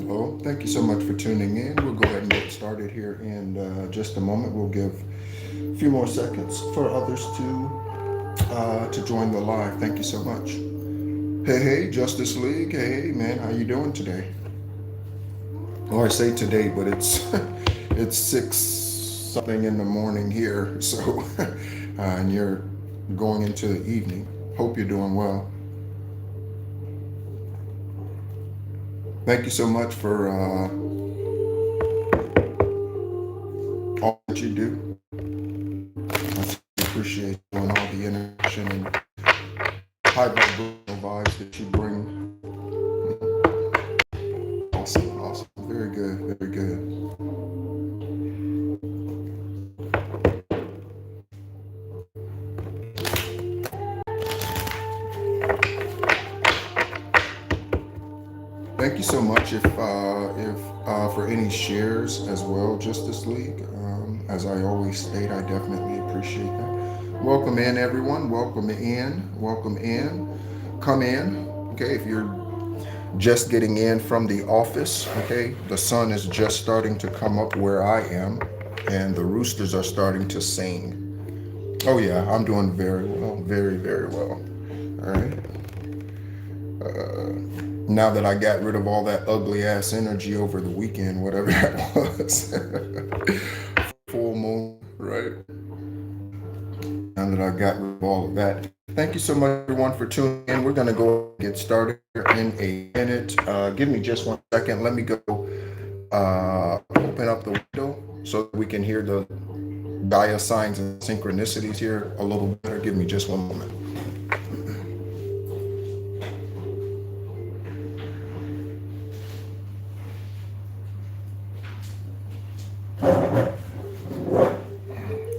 Hello, thank you so much for tuning in. We'll go ahead and get started here in just a moment. We'll give a few more seconds for others to join the live. Thank you so much. Hey, hey, Justice League. Hey, man, how you doing today? Well, I say today, but it's it's 6 something in the morning here, so and you're going into the evening. Hope you're doing well. Thank you so much for all that you do. I appreciate you and all the interaction and high vibrational vibes that you bring. Awesome, awesome. Very good, very good. Thank you so much if for any shares as well, Justice League. As I always state, I definitely appreciate that. Welcome in, everyone. Welcome in. Welcome in. Come in. Okay, if you're just getting in from the office, okay, the sun is just starting to come up where I am, and the roosters are starting to sing. Oh yeah, I'm doing very well, very, very well. All right. Now that I got rid of all that ugly ass energy over the weekend, whatever that was, full moon, right? Now that I got rid of all of that. Thank you so much, everyone, for tuning in. We're going to go get started in a minute. Give me just 1 second. Let me go open up the window so that we can hear the Gaia signs and synchronicities here a little better. Give me just 1 moment.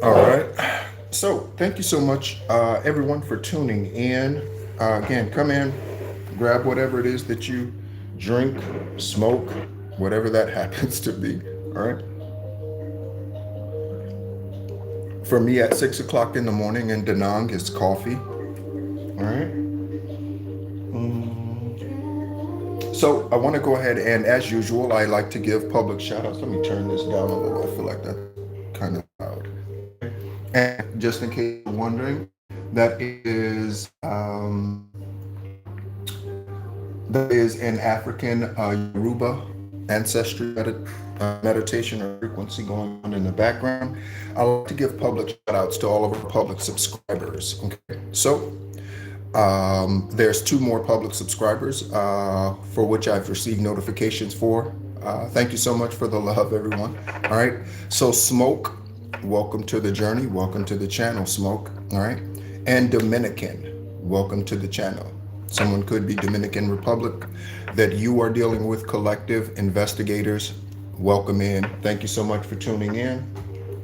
All right. So, thank you so much, everyone, for tuning in. Again, come in, grab whatever it is that you drink, smoke, whatever that happens to be. All right. For me, at 6 o'clock in the morning in Danang, it's coffee. All right. So, I want to go ahead and, as usual, I like to give public shout outs. Let me turn this down a little. I feel like that's kind of loud. And just in case you're wondering, that is an African Yoruba ancestry meditation or frequency going on in the background. I like to give public shout outs to all of our public subscribers. Okay, so there's 2 more public subscribers for which I've received notifications for. Thank you so much for the love, everyone. All right, so Smoke, welcome to the journey. Welcome to the channel, Smoke. All right, and Dominican, welcome to the channel. Someone could be Dominican Republic that you are dealing with, collective investigators. Welcome in. Thank you so much for tuning in.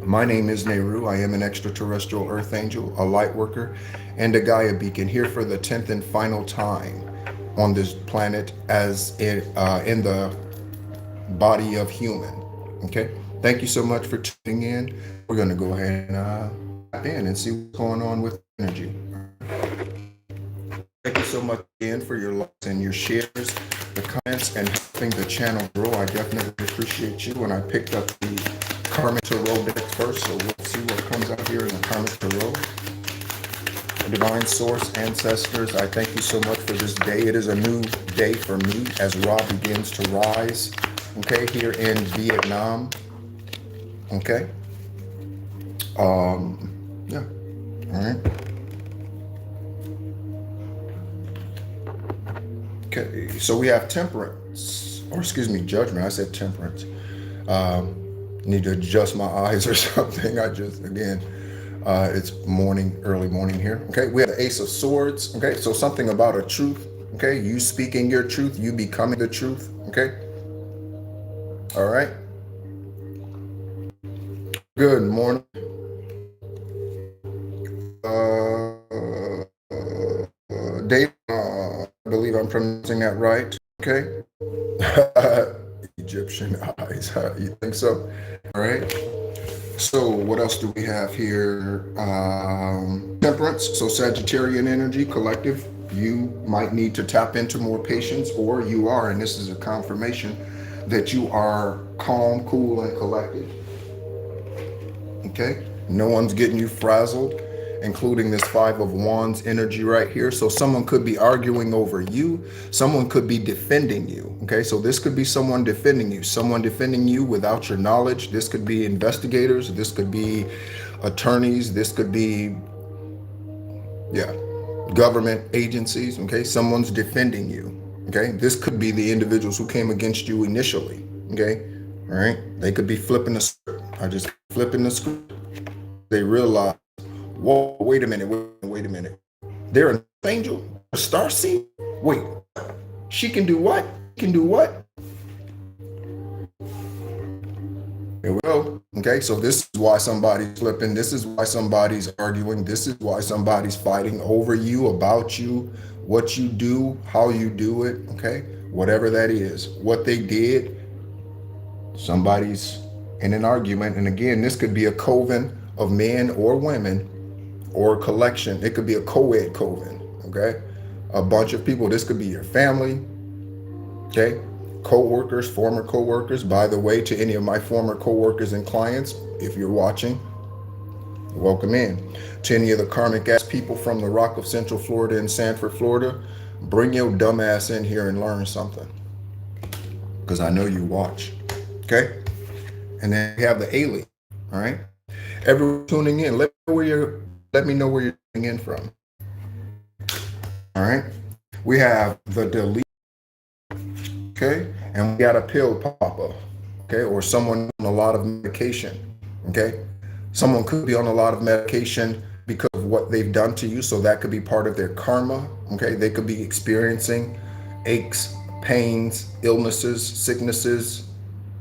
My name is Nehru. I am an extraterrestrial earth angel, a light worker, and a Gaia beacon here for the 10th and final time on this planet as in the body of human. Okay. Thank you so much for tuning in. We're going to go ahead and tap in and see what's going on with energy. Thank you so much again for your likes and your shares, the comments, and helping the channel grow. I definitely appreciate you. When I picked up the Karmic Tarot deck first, so we'll see what comes out here in the Karmic Tarot. Divine Source, ancestors, I thank you so much for this day. It is a new day for me as Ra begins to rise okay, here in Vietnam, okay. Yeah, all right. Okay, so we have temperance, or excuse me, judgment. I said temperance. Um, Need to adjust my eyes or something. Again, it's morning, early morning here. Okay, we have the Ace of Swords. Okay, so something about a truth. Okay, you speaking your truth, you becoming the truth. Okay, all right. Good morning. Dave, I believe I'm pronouncing that right. Okay. Egyptian eyes. You think so? All right. So what else do we have here? Temperance. So Sagittarian energy, collective. You might need to tap into more patience, or you are, and this is a confirmation that you are calm, cool, and collected. Okay? No one's getting you frazzled, including this Five of Wands energy right here. So someone could be arguing over you. Someone could be defending you. Okay? So this could be someone defending you without your knowledge. This could be investigators. This could be attorneys. This could be, yeah, government agencies. Okay? Someone's defending you. Okay? This could be the individuals who came against you initially. Okay? All right? They could be flipping the script. I just flipping the script. They realize, whoa, wait a minute. They're an angel, a star seed. Wait, she can do what? Can do what? Here we go. Okay, so this is why somebody's flipping. This is why somebody's arguing. This is why somebody's fighting over you, about you, what you do, how you do it. Okay, whatever that is, what they did. Somebody's in an argument, and again, this could be a coven of men or women, or a collection. It could be a co-ed coven, okay? A bunch of people. This could be your family, okay? Co-workers, former co-workers. By the way, to any of my former co-workers and clients, if you're watching, welcome in. To any of the karmic ass people from the Rock of Central Florida and Sanford, Florida, bring your dumb ass in here and learn something, because I know you watch, okay? And then we have the alien, all right? Everyone tuning in, let me know where you're tuning in from. All right. We have the delete, okay, and we got a pill popper, okay, or someone on a lot of medication, okay. Someone could be on a lot of medication because of what they've done to you, so that could be part of their karma, okay. They could be experiencing aches, pains, illnesses, sicknesses,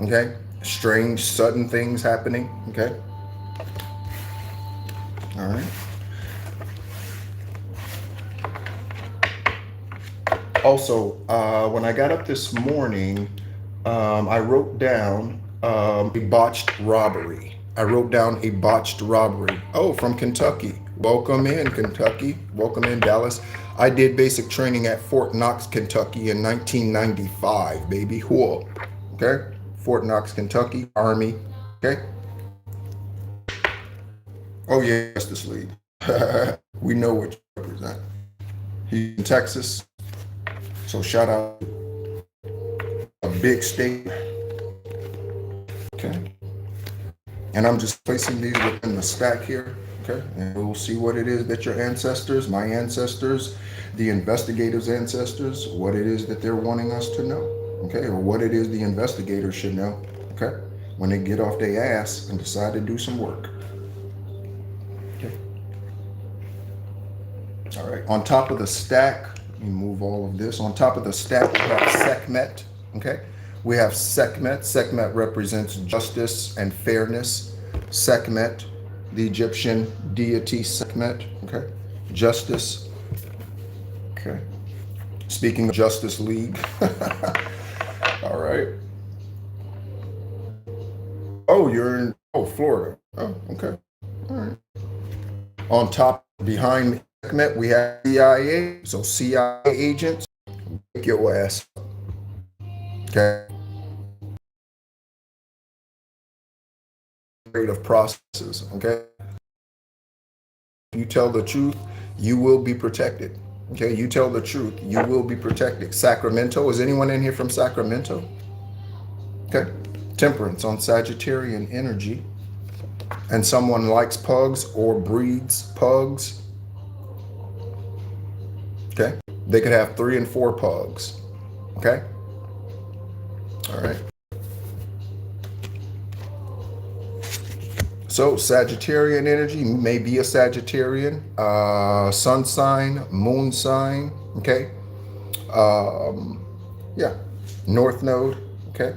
okay, strange, sudden things happening, okay. All right. Also, when I got up this morning, I wrote down a botched robbery. I wrote down a botched robbery. Oh, from Kentucky. Welcome in, Kentucky. Welcome in, Dallas. I did basic training at Fort Knox, Kentucky in 1995, baby. Whoa. Okay? Fort Knox, Kentucky, Army. Okay? Oh, yeah, Justice League. We know what you represent. He's in Texas. So shout out a big state. Okay. And I'm just placing these within the stack here. Okay. And we'll see what it is that your ancestors, my ancestors, the investigators' ancestors, what it is that they're wanting us to know. Okay. Or what it is the investigators should know. Okay. When they get off their ass and decide to do some work. Okay. All right. On top of the stack, let me move all of this. On top of the stack, we have Sekhmet. Okay. We have Sekhmet. Sekhmet represents justice and fairness. Sekhmet, the Egyptian deity Sekhmet. Okay. Justice. Okay. Speaking of Justice League. All right. Oh, you're in Florida. Oh, okay. All right. On top, behind Sekhmet, we have CIA. So CIA agents, wake your ass up. Okay. Of processes. Okay. If you tell the truth, you will be protected. Okay. You tell the truth, you will be protected. Sacramento. Is anyone in here from Sacramento? Okay. Temperance on Sagittarian energy. And someone likes pugs or breeds pugs. Okay. They could have 3 and 4 pugs. Okay. All right. So Sagittarian energy, may be a Sagittarian, sun sign, moon sign. Okay. Um, yeah. North node. Okay.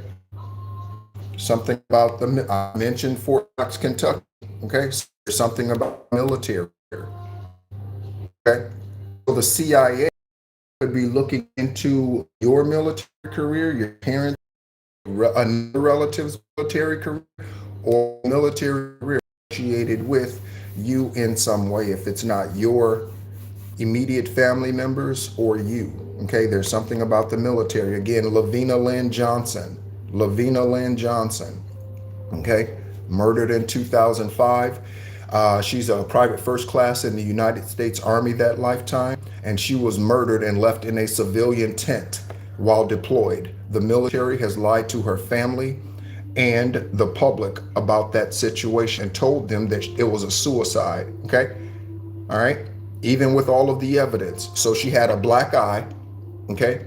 Something about the, I mentioned Fort Knox, Kentucky. Okay. So there's something about military here. Okay. So the CIA could be looking into your military career, your parents, another relative's military career, or military career associated with you in some way, if it's not your immediate family members or you. Okay, there's something about the military. Again, Lavina Lynn Johnson. Lavina Lynn Johnson. Okay, murdered in 2005. She's a private first class in the United States Army that lifetime, and she was murdered and left in a civilian tent while deployed. The military has lied to her family and the public about that situation and told them that it was a suicide. Okay, all right, even with all of the evidence. So she had a black eye. Okay,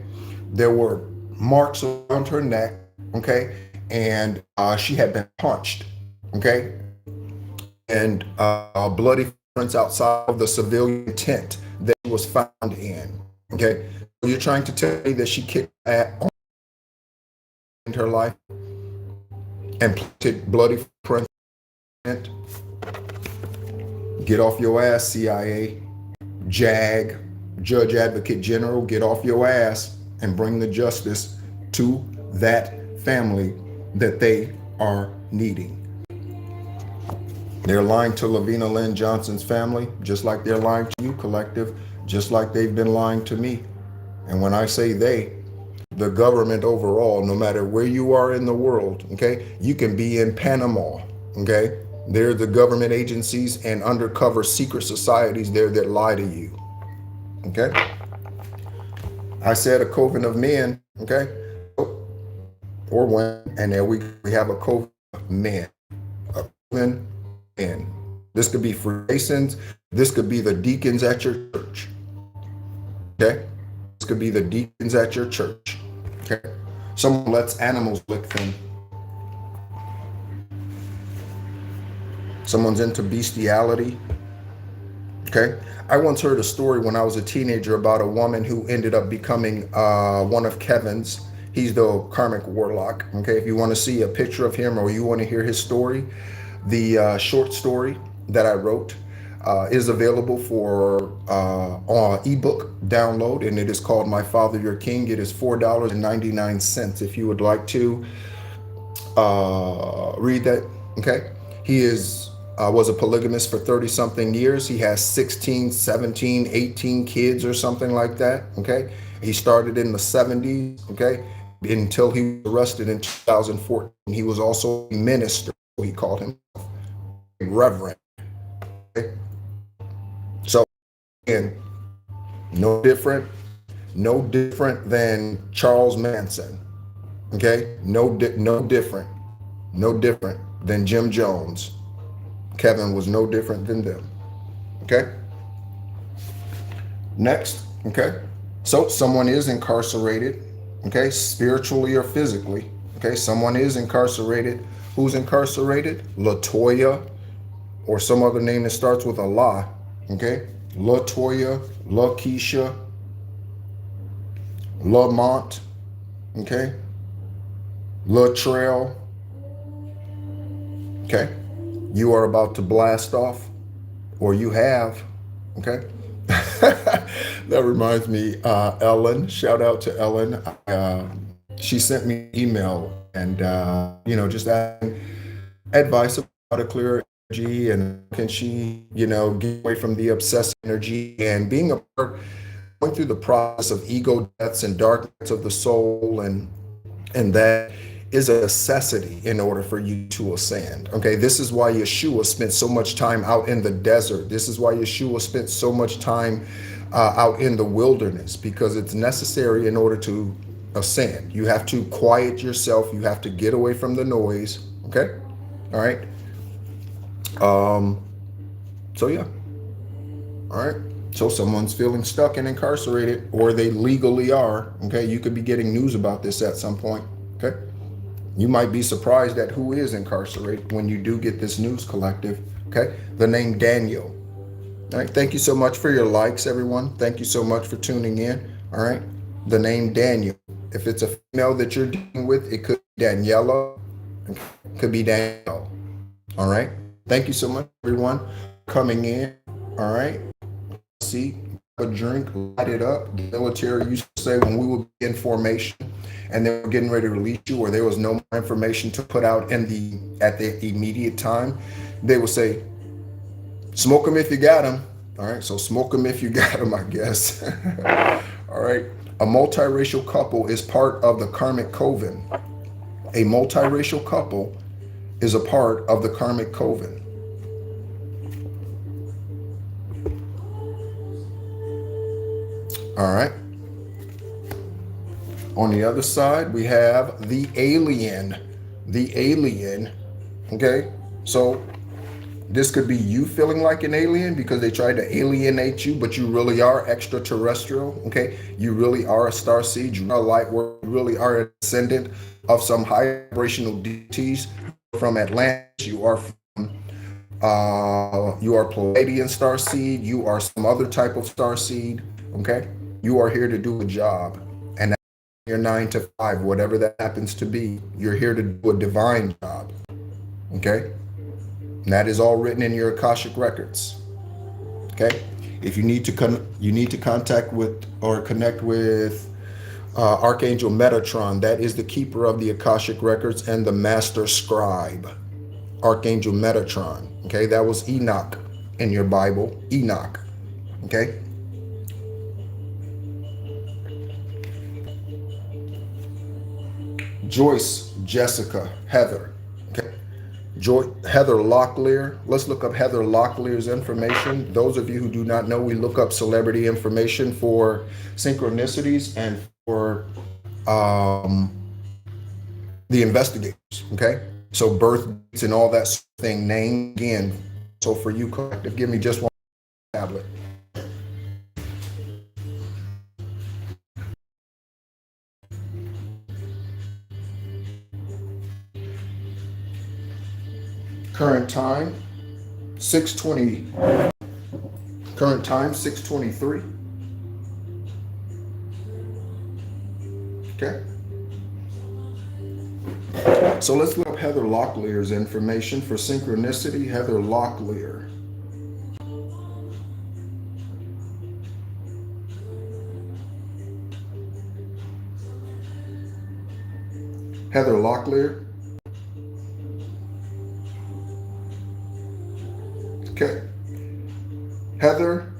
there were marks around her neck. Okay, and she had been punched. Okay, and bloody footprints outside of the civilian tent that she was found in. Okay, so you're trying to tell me that she kicked at in her life and planted bloody footprints in it? Get off your ass, CIA, JAG, Judge Advocate General. Get off your ass and bring the justice to that family that they are needing. They're lying to Lavina Lynn Johnson's family, just like they're lying to you, collective, just like they've been lying to me. And when I say they, the government overall, no matter where you are in the world, okay? You can be in Panama, okay? They're the government agencies and undercover secret societies there that lie to you, okay? I said a coven of men, okay? Or women, and there we have a coven of men. A coven in. This could be Freemasons. This could be the deacons at your church. Okay? This could be the deacons at your church. Okay? Someone lets animals lick them. Someone's into bestiality. Okay? I once heard a story when I was a teenager about a woman who ended up becoming one of Kevin's. He's the karmic warlock. Okay? If you want to see a picture of him or you want to hear his story, the short story that I wrote is available for ebook download, and it is called My Father Your King. It is $4.99 if you would like to read that. Okay, he was a polygamist for 30 something years. He has 16, 17, 18 kids or something like that. Okay, he started in the 70s. Okay, until he was arrested in 2014. He was also a minister. He called him reverend. Okay? So again, no different than Charles Manson. Okay, no different than Jim Jones. Kevin was no different than them. Okay. Next. Okay. So someone is incarcerated. Okay, spiritually or physically. Okay, someone is incarcerated. Who's incarcerated? Latoya, or some other name that starts with a La. Okay, Latoya, LaKeisha, Lamont. Okay, Latrell. Okay, you are about to blast off, or you have. Okay. That reminds me, Ellen. Shout out to Ellen. She sent me an email and just asking advice about a clear energy and can she, get away from the obsessive energy and being a part, going through the process of ego deaths and dark nights of the soul, and that is a necessity in order for you to ascend. Okay, this is why Yeshua spent so much time out in the desert. This is why Yeshua spent so much time out in the wilderness, because it's necessary in order to a sin. You have to quiet yourself. You have to get away from the noise. Okay. All right. Um, so yeah. All right. So someone's feeling stuck and incarcerated, or they legally are. Okay. You could be getting news about this at some point. Okay. You might be surprised at who is incarcerated when you do get this news collective. Okay. The name Daniel. All right. Thank you so much for your likes, everyone. Thank you so much for tuning in. All right. The name Daniel. If it's a female that you're dealing with, it could be Daniela. It could be Danielle. All right. Thank you so much, everyone, coming in. All right. See, a drink, light it up. The military used to say when we would be in formation and they were getting ready to release you, or there was no more information to put out at the immediate time, they would say, smoke them if you got them. All right. So smoke them if you got them, I guess. All right. A multiracial couple is part of the karmic coven. A multiracial couple is a part of the karmic coven. All right. On the other side, we have the alien. The alien. Okay. So this could be you feeling like an alien because they tried to alienate you, but you really are extraterrestrial. Okay. You really are a starseed. You are a light world. You really are a descendant of some high vibrational deities from Atlantis. You are Pleiadian starseed. You are some other type of starseed. Okay. You are here to do a job, and that's your 9 to 5, whatever that happens to be. You're here to do a divine job. Okay. And that is all written in your Akashic records. Okay. If you need to contact with or connect with Archangel Metatron, that is the keeper of the Akashic records and the master scribe. Archangel Metatron. Okay. That was Enoch in your Bible. Enoch. Okay. Joyce, Jessica, Heather. Okay. Heather Locklear. Let's look up Heather Locklear's information. Those of you who do not know, we look up celebrity information for synchronicities and for the investigators. Okay. So birth dates and all that sort of thing. Name again. So for you, collective, give me just one tablet. Current time, 6:20. Current time, 6:23. Okay. So let's look up Heather Locklear's information for synchronicity. Heather Locklear. Heather Locklear. Okay. Heather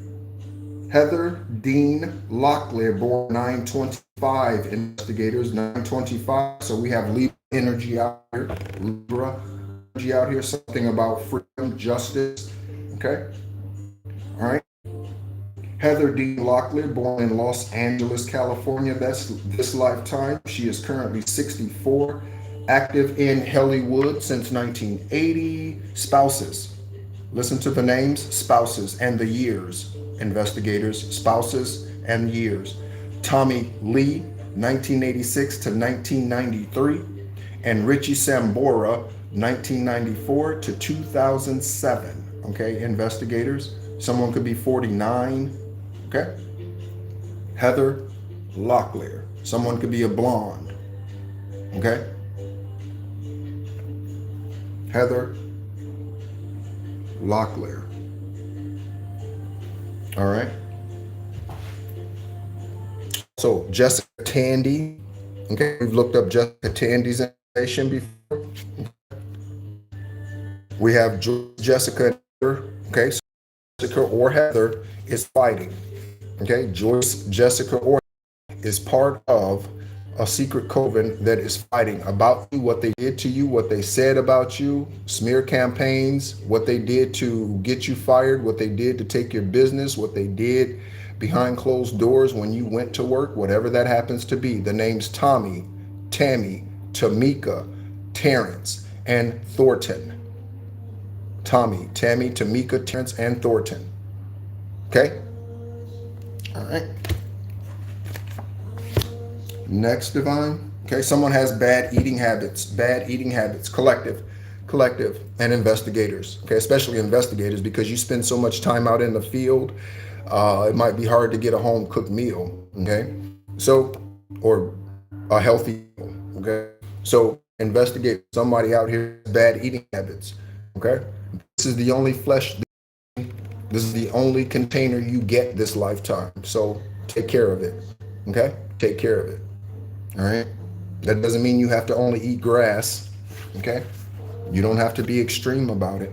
Dean Locklear, born 925. Investigators, 925. So we have Libra energy out here. Libra energy out here. Something about freedom, justice. Okay. All right. Heather Dean Locklear, born in Los Angeles, California. That's this lifetime. She is currently 64. Active in Hollywood since 1980. Spouses. Listen to the names, spouses, and the years. Investigators, spouses, and years. Tommy Lee, 1986 to 1993. And Richie Sambora, 1994 to 2007. Okay, investigators. Someone could be 49. Okay. Heather Locklear. Someone could be a blonde. Okay. Heather Locklear. All right. So Jessica Tandy. Okay, we've looked up Jessica Tandy's information before. We have Jessica. Okay, so Jessica or Heather is fighting. Okay, Joyce, Jessica, or is part of a secret coven that is fighting about you, what they did to you, what they said about you, smear campaigns, what they did to get you fired, what they did to take your business, what they did behind closed doors when you went to work, whatever that happens to be. The names Tommy, Tammy, Tamika, Terrence, and Thornton. Tommy, Tammy, Tamika, Terrence, and Thornton. Okay? All right. Next, Divine. Okay, someone has bad eating habits. Bad eating habits. Collective, and investigators. Okay, especially investigators, because you spend so much time out in the field. It might be hard to get a home cooked meal. Okay, so, or a healthy meal. Okay, so investigate somebody out here with bad eating habits. Okay, this is the only flesh. This is the only container you get this lifetime. So take care of it. Okay, take care of it. All right. That doesn't mean you have to only eat grass. Okay. You don't have to be extreme about it.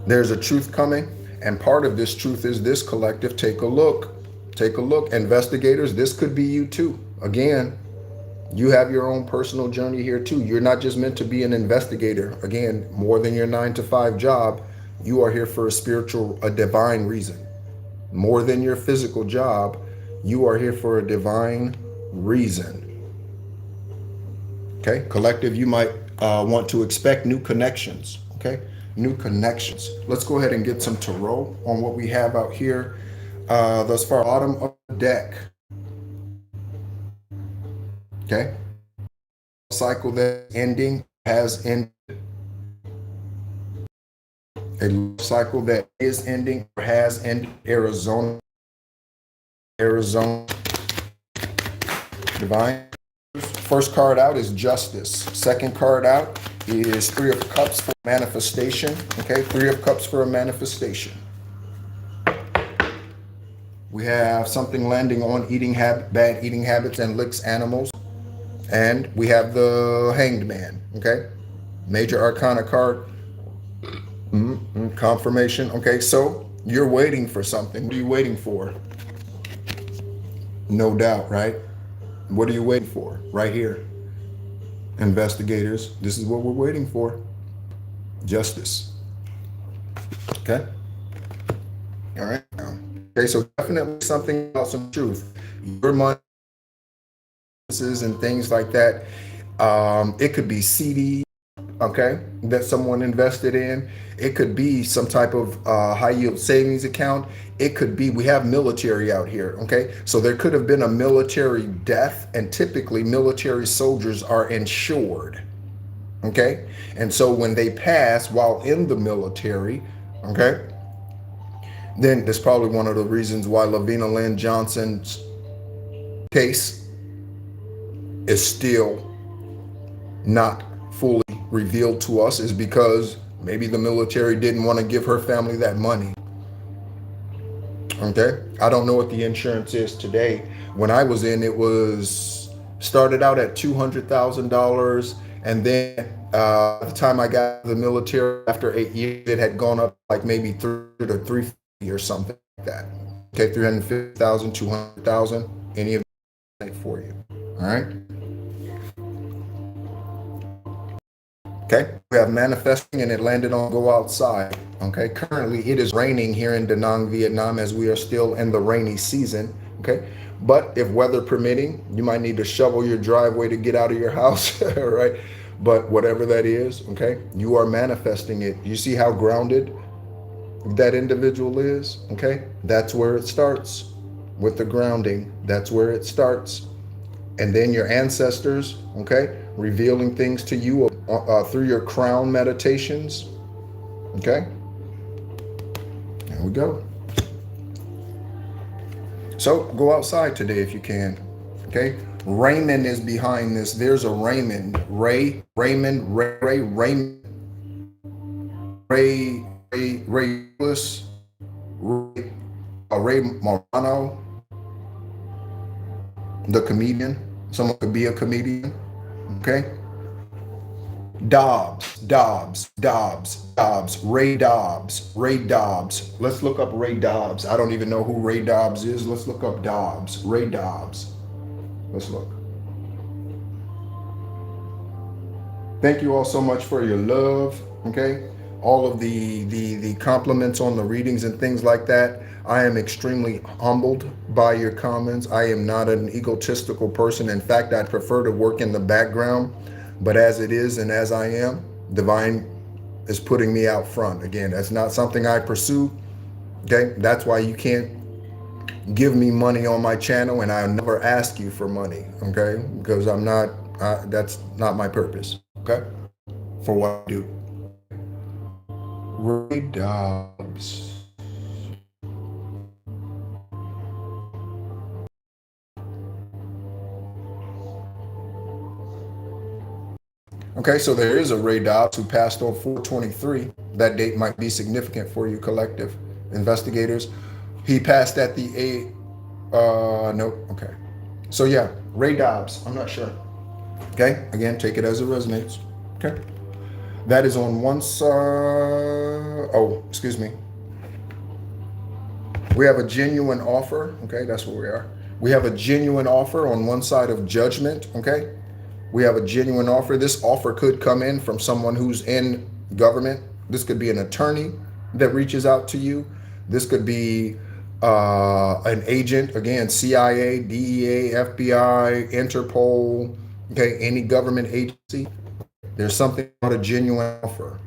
There's a truth coming, and part of this truth is this, collective. Take a look. Take a look. Investigators, this could be you too. Again, you have your own personal journey here too. You're not just meant to be an investigator. Again, more than your 9 to 5 job, you are here for a divine reason. More than your physical job, you are here for a divine reason. Okay, collective, you might want to expect new connections. Okay, new connections. Let's go ahead and get some tarot on what we have out here thus far. Bottom of the deck. Okay, cycle that ending has ended. A cycle that is ending or has ended. Arizona, divine. First card out is justice. Second card out is 3 of Cups for manifestation. Okay, 3 of Cups for a manifestation. We have something landing on bad eating habits and licks animals. And we have the Hanged Man. Okay, Major Arcana card. Confirmation. Okay, so you're waiting for something. What are you waiting for? No doubt, right? What are you waiting for? Right here. Investigators, this is what we're waiting for. Justice. Okay? All right. Okay, so definitely something about some truth. Your money and things like that. It could be CD, okay, that someone invested in. It could be some type of high yield savings account. It could be, we have military out here, okay? So there could have been a military death, and typically military soldiers are insured, okay? And so when they pass while in the military, okay, then that's probably one of the reasons why Lavina Lynn Johnson's case is still not fully revealed to us, is because maybe the military didn't want to give her family that money. Okay, I don't know what the insurance is today. When I was in, it was started out at $200,000, and then by the time I got to the military after 8 years, it had gone up like maybe 300 or 350 or something like that. Okay, 350,000, 200,000, any of that for you. All right. Okay, we have manifesting, and it landed on go outside. Okay, currently it is raining here in Da Nang, Vietnam, as we are still in the rainy season. Okay, but if weather permitting, you might need to shovel your driveway to get out of your house. All right, but whatever that is, okay, you are manifesting it. You see how grounded that individual is? Okay, that's where it starts with the grounding. That's where it starts. And then your ancestors, okay, revealing things to you through your crown meditations. Okay, there we go. So go outside today if you can. Okay, Raymond is behind this. There's a Raymond, Ray Morano, the comedian. Someone could be a comedian. Okay. Dobbs, Ray Dobbs. Let's look up Ray Dobbs. I don't even know who Ray Dobbs is. Let's look up Dobbs, Ray Dobbs. Let's look. Thank you all so much for your love. Okay. all of the compliments on the readings and things like that. I am extremely humbled by your comments. I am not an egotistical person. In fact, I'd prefer to work in the background. But as it is and as I am, divine is putting me out front. Again, that's not something I pursue. Okay, that's why you can't give me money on my channel, and I'll never ask you for money. Okay, because I'm not. That's not my purpose. Okay, for what I do. Ray Dobbs. Okay, so there is a Ray Dobbs who passed on 423. That date might be significant for you, collective investigators. He passed at the eight. Nope. Okay. So yeah, Ray Dobbs. I'm not sure. Okay. Again, take it as it resonates. Okay. That is on one side. Oh, excuse me. We have a genuine offer. Okay, that's where we are. We have a genuine offer on one side of judgment. Okay. We have a genuine offer. This offer could come in from someone who's in government. This could be an attorney that reaches out to you. This could be an agent, again, CIA, DEA, FBI, Interpol, okay, any government agency. There's something about a genuine offer.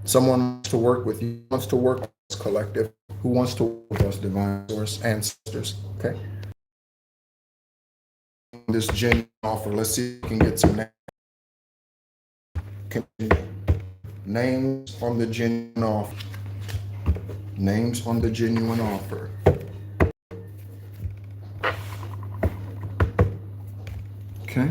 Someone wants to work with you, wants to work with us, collective, who wants to work with us, divine source, ancestors, okay? This genuine offer, let's see if we can get some names on the genuine offer. Names on the genuine offer. Okay.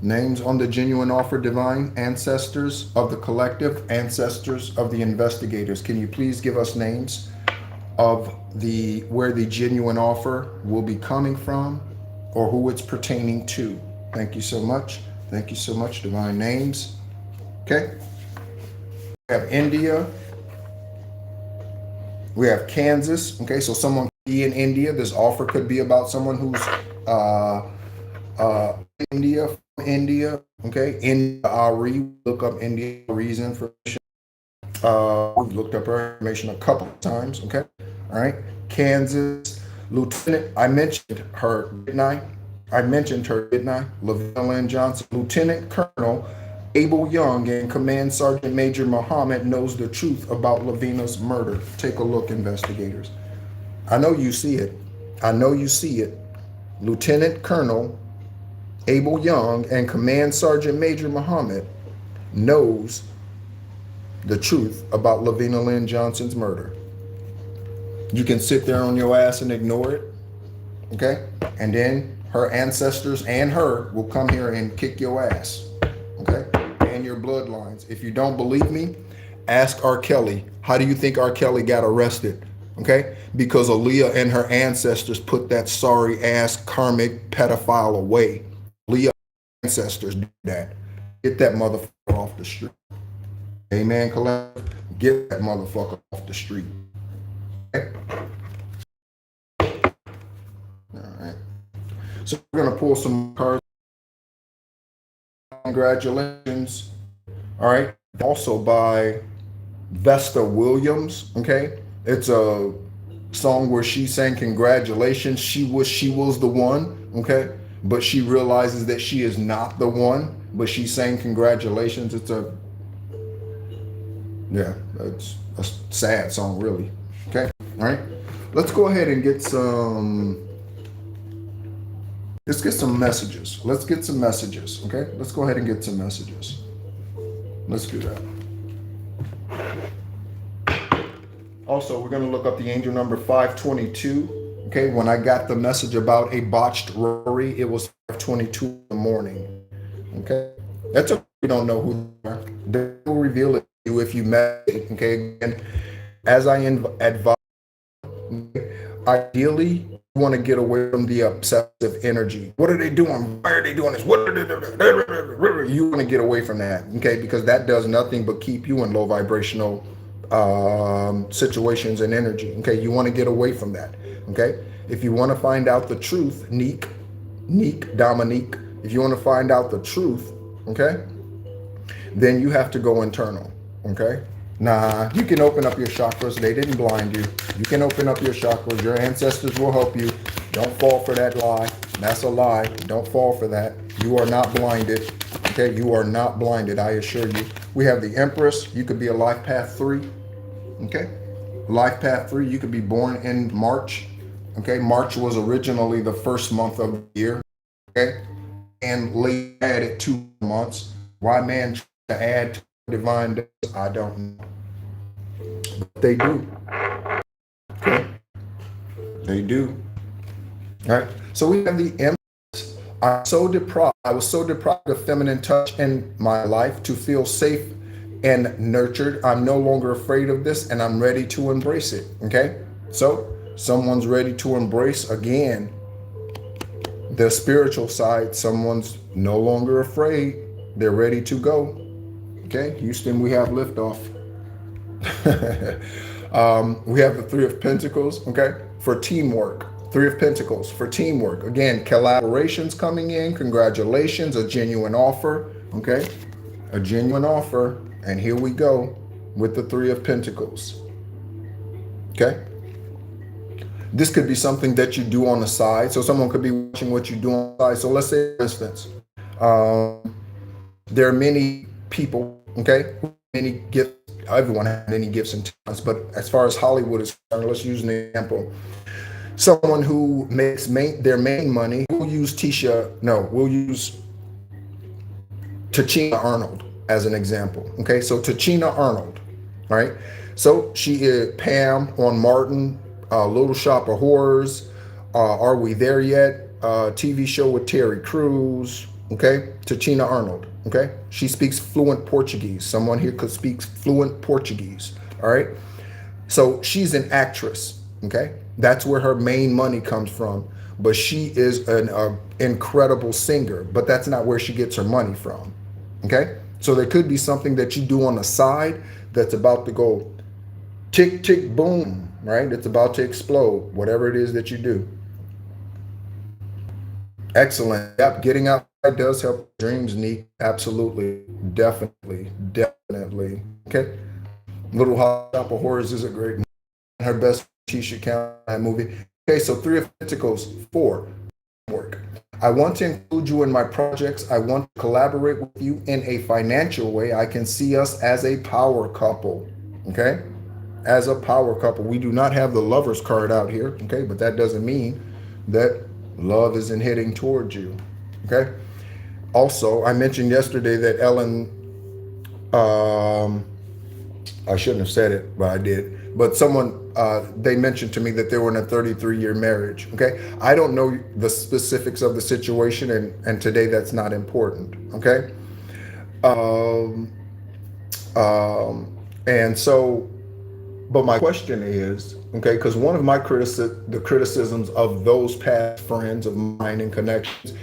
Names on the genuine offer, divine ancestors of the collective, ancestors of the investigators. Can you please give us names of the where the genuine offer will be coming from or who it's pertaining to? Thank you so much. Thank you so much, divine names. Okay. We have India. We have Kansas. Okay, so someone could be in India. This offer could be about someone who's India, from India. Okay, India Ari. Look up India Ari's information. We've looked up her information a couple of times. Okay, all right. Kansas Lieutenant. I mentioned her, didn't I? Lavina Lynn Johnson, Lieutenant Colonel Abel Young and Command Sergeant Major Muhammad knows the truth about Lavina's murder. Take a look, investigators. I know you see it. I know you see it. Lieutenant Colonel Abel Young and Command Sergeant Major Muhammad knows the truth about Lavina Lynn Johnson's murder. You can sit there on your ass and ignore it, okay? And then her ancestors and her will come here and kick your ass, okay? And your bloodlines. If you don't believe me, ask R. Kelly. How do you think R. Kelly got arrested? Okay? Because Aaliyah and her ancestors put that sorry ass karmic pedophile away. Aaliyah's ancestors did that. Get that motherfucker off the street. Amen, collective. Get that motherfucker off the street. Okay? All right. So we're going to pull some cards. Congratulations. All right. Also by Vesta Williams. Okay. It's a song where she sang congratulations. She was the one. Okay. But she realizes that she is not the one. But she's saying congratulations. It's a sad song, really. Okay. All right. Let's go ahead and get some. Let's get some messages. Let's get some messages, okay? Let's go ahead and get some messages. Let's do that. Also, we're going to look up the angel number 522. Okay, when I got the message about a botched robbery, it was 522 in the morning. Okay, that's okay. We don't know who they are. They will reveal it to you if you met it. Okay, and as I advise, ideally, you want to get away from the obsessive energy. What are they doing? Why are they doing this? What are they doing? You want to get away from that, okay? Because that does nothing but keep you in low vibrational situations and energy. Okay, you want to get away from that. Okay, if you want to find out the truth, Dominique, if you want to find out the truth, okay, then you have to go internal. Okay, Nah, you can open up your chakras. They didn't blind you. You can open up your chakras. Your ancestors will help you. Don't fall for that lie. That's a lie. Don't fall for that. You are not blinded. Okay, you are not blinded, I assure you. We have the Empress. You could be a life path 3. Okay, life path 3. You could be born in March. Okay, March was originally the first month of the year. Okay, and later added 2 months. Why man try to add to divine days? I don't know. But they do. Okay, they do. All right. So we have the Empress. I'm so deprived. I was so deprived of feminine touch in my life to feel safe and nurtured. I'm no longer afraid of this, and I'm ready to embrace it. Okay. So someone's ready to embrace again the spiritual side. Someone's no longer afraid. They're ready to go. Okay, Houston, we have liftoff. We have the Three of Pentacles, okay, for teamwork. Three of Pentacles for teamwork. Again, collaborations coming in. Congratulations, a genuine offer, okay, a genuine offer. And here we go with the Three of Pentacles, okay. This could be something that you do on the side. So someone could be watching what you do on the side. So let's say, for instance, there are many people, okay, many gifts. Everyone has many gifts and talents, but as far as Hollywood is concerned, let's use an example. Someone who makes their main money, we'll use Tachina Arnold as an example. Okay, so Tachina Arnold, right? So she is Pam on Martin, Little Shop of Horrors, Are We There Yet? TV show with Terry Crews. Okay, Tachina Arnold. Okay, she speaks fluent Portuguese. Someone here could speak fluent Portuguese. All right, so she's an actress. Okay, that's where her main money comes from. But she is an incredible singer. But that's not where she gets her money from. Okay, so there could be something that you do on the side that's about to go tick, tick, boom, right? It's about to explode, whatever it is that you do. Excellent. Yep, getting outside does help dreams, Neat. Absolutely. Definitely. Definitely. Okay. Little Hot Shop of Horrors is a great movie. Her best she should count that movie. Okay, so Three of Pentacles, 4. Work. I want to include you in my projects. I want to collaborate with you in a financial way. I can see us as a power couple. Okay? As a power couple. We do not have the Lovers card out here. Okay, but that doesn't mean that love isn't heading towards you. Okay? Also, I mentioned yesterday that Ellen, I shouldn't have said it, but I did. But someone, they mentioned to me that they were in a 33-year marriage. Okay? I don't know the specifics of the situation, and today that's not important. Okay? And so, but my question is, okay, because one of my the criticisms of those past friends of mine and connections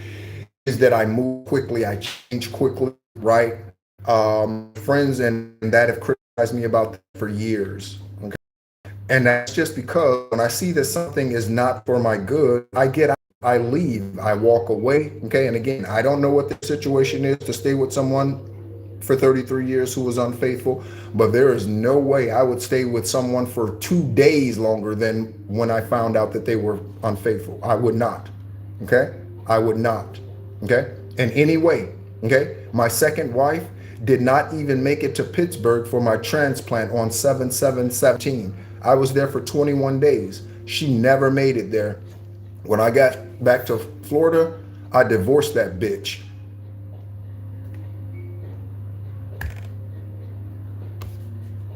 is that I move quickly, I change quickly, right? Friends and that have criticized me about that for years. Okay, and that's just because when I see that something is not for my good, I get out, I leave, I walk away. Okay, and again, I don't know what the situation is to stay with someone for 33 years who was unfaithful, but there is no way I would stay with someone for 2 days longer than when I found out that they were unfaithful. I would not. Okay, I would not. Okay, in any way. Okay, my second wife did not even make it to Pittsburgh for my transplant on 7/7/17. I was there for 21 days. She never made it there. When I got back to Florida, I divorced that bitch.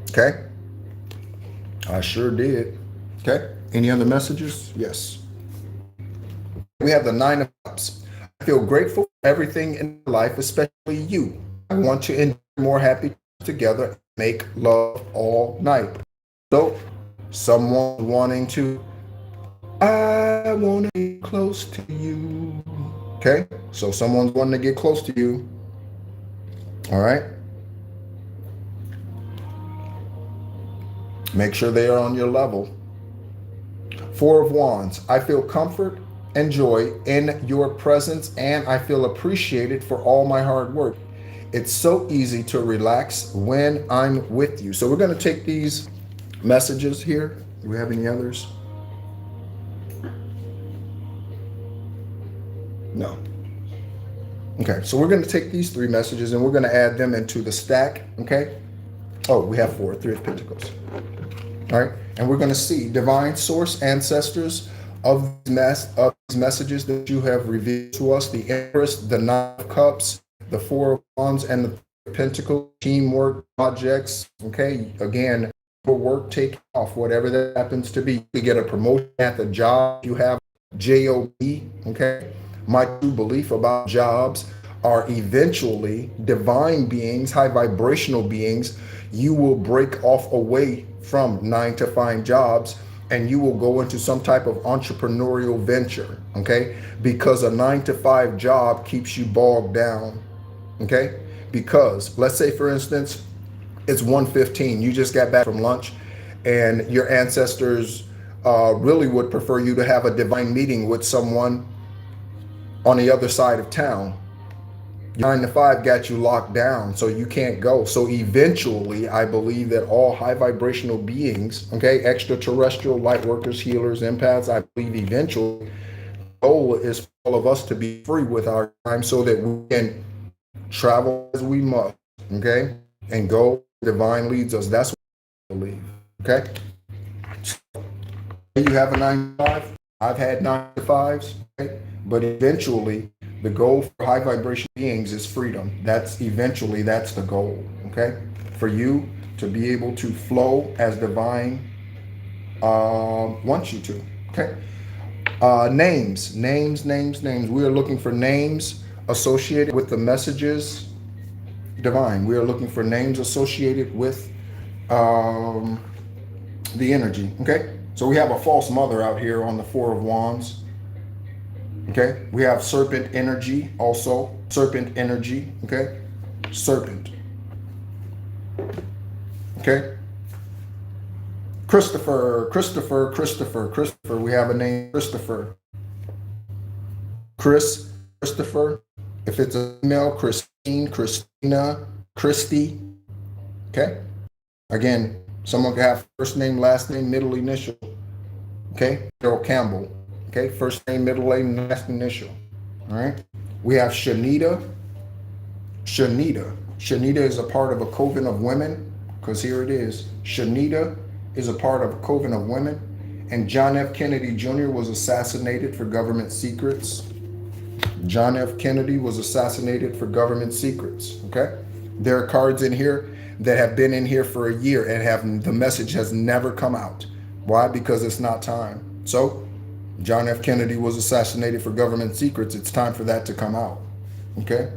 Okay, I sure did. Okay, any other messages? Yes. We have the Nine of Cups. I feel grateful for everything in life, especially you. I want to enjoy more happy together and make love all night. So, someone wanting to, I want to get close to you. Okay, so someone's wanting to get close to you. All right. Make sure they are on your level. Four of Wands. I feel comfort and joy in your presence, and I feel appreciated for all my hard work. It's so easy to relax when I'm with you. So we're going to take these messages here. Do we have any others? No. Okay, so we're going to take these three messages and we're going to add them into the stack. Okay. Oh, we have four, three of Pentacles. All right, and we're going to see divine source ancestors of these messages that you have revealed to us: the Empress, the Nine of Cups, the Four of Wands, and the Three of Pentacles. Teamwork, projects. Okay, again, for work taking off, whatever that happens to be. You get a promotion at the job. You have job. Okay, my true belief about jobs are eventually divine beings, high vibrational beings. You will break off away from 9 to 5 jobs and you will go into some type of entrepreneurial venture, okay? Because a 9 to 5 job keeps you bogged down, okay? Because let's say, for instance, it's 1:15, you just got back from lunch and your ancestors really would prefer you to have a divine meeting with someone on the other side of town. 9 to 5 got you locked down, so you can't go. So eventually, I believe that all high vibrational beings, okay, extraterrestrial, light workers, healers, empaths, I believe eventually the goal is for all of us to be free with our time so that we can travel as we must, okay, and go divine leads us. That's what I believe, okay? You have a 9 to 5. I've had 9 to 5s, okay? But eventually, the goal for high vibration beings is freedom. That's the goal, okay? For you to be able to flow as divine wants you to, okay? Names. We are looking for names associated with the messages divine. We are looking for names associated with the energy, okay? So we have a false mother out here on the Four of Wands. Okay, we have serpent energy also. Serpent energy, okay? Serpent. Okay? Christopher. We have a name, Christopher. Christopher. If it's a female, Christine, Christina, Christy. Okay? Again, someone can have first name, last name, middle initial. Okay? Carol Campbell. Okay? First name, middle name, last initial. All right? We have Shanita. Shanita is a part of a coven of women, because here it is. Shanita is a part of a coven of women. And John F. Kennedy Jr. was assassinated for government secrets. John F. Kennedy was assassinated for government secrets, okay? There are cards in here that have been in here for a year and the message has never come out. Why? Because it's not time. So, John F. Kennedy was assassinated for government secrets. It's time for that to come out, okay?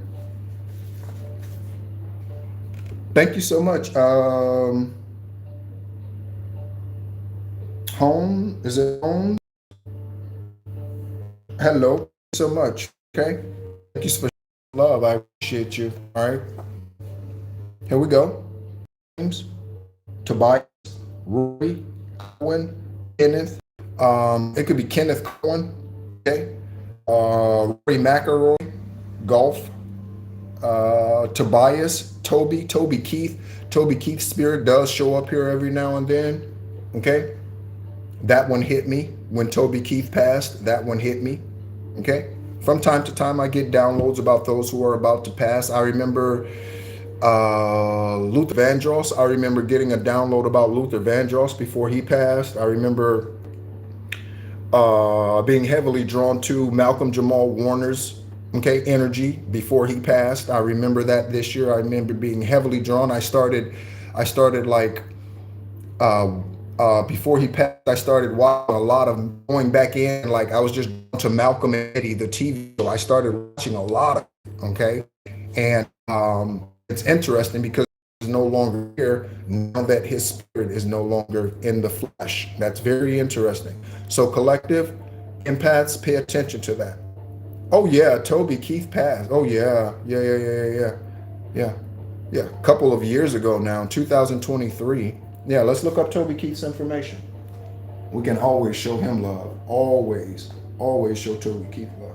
Thank you so much. Home, is it home? Hello, thank you so much, okay? Thank you so much for love. I appreciate you, all right? Here we go. James, Tobias, Roy, Cohen, Kenneth. It could be Kenneth Cohen, okay? Roy McElroy, Golf. Tobias, Toby Keith. Toby Keith's spirit does show up here every now and then, okay? That one hit me when Toby Keith passed. That one hit me, okay? From time to time, I get downloads about those who are about to pass. I remember Luther Vandross. I remember getting a download about Luther Vandross before he passed. I remember being heavily drawn to Malcolm Jamal Warner's energy before he passed. I remember that this year. I remember being heavily drawn. I started like before he passed, I started watching a lot of going back in. Like I was just drawn to Malcolm and Eddie, the TV show. I started watching a lot of and it's interesting because he's no longer here now that his spirit is no longer in the flesh. That's very interesting. So collective empaths, pay attention to that. Oh yeah, Toby Keith passed. Oh yeah. A couple of years ago now, 2023. Yeah, let's look up Toby Keith's information. We can always show him love. Always show Toby Keith love.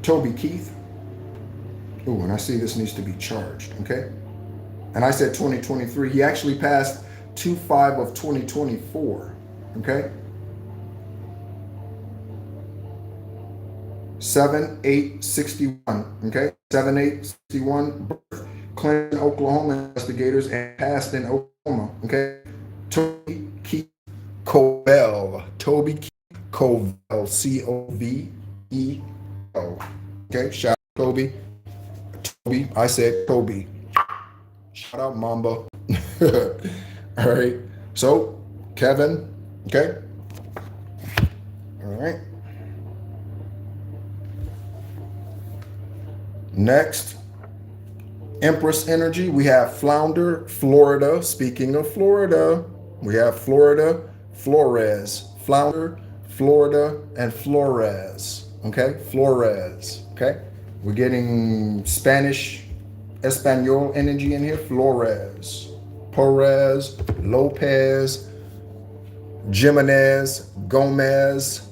Toby Keith. Oh, and I see this needs to be charged. Okay. And I said 2023. He actually passed 2/5 of 2024. Okay. 7/8/61. Okay. 7/8/61. Clinton, Oklahoma investigators and passed in Oklahoma. Okay. Toby Keith Covell. Toby Keith Covell. Covell. Okay. Shout out Toby. Toby. I said Toby. Shout out Mamba. All right. So, Kevin. Okay. All right. Next, Empress Energy. We have Flounder, Florida. Speaking of Florida, we have Florida, Flores. Flounder, Florida, and Flores. Okay. Flores. Okay. We're getting Spanish, Espanol energy in here. Flores, Perez, Lopez, Jimenez, Gomez,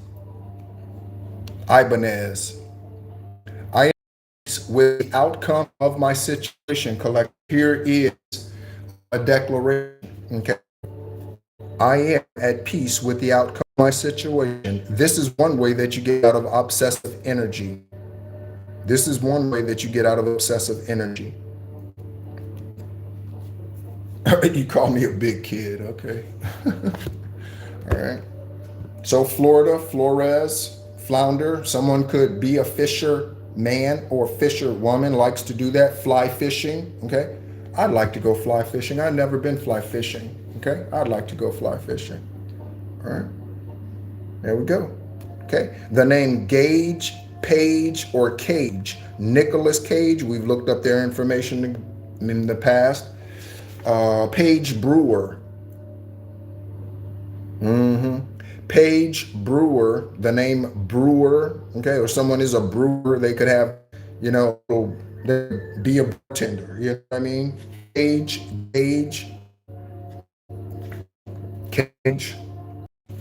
Ibanez. I am with the outcome of my situation. Collect. Here is a declaration. Okay. I am at peace with the outcome of my situation. This is one way that you get out of obsessive energy. This is one way that you get out of obsessive energy. You call me a big kid, okay. All right. So Florida, Flores, Flounder. Someone could be a fisher man or fisher woman, likes to do that. Fly fishing, okay. I'd like to go fly fishing. I've never been fly fishing, okay. I'd like to go fly fishing. All right. There we go. Okay. The name Gage, Page, or Cage. Nicholas Cage. We've looked up their information in the past. Page Brewer. Page Brewer, the name Brewer, okay, or someone is a brewer, they could have, you know, be a bartender, you know what I mean? Cage,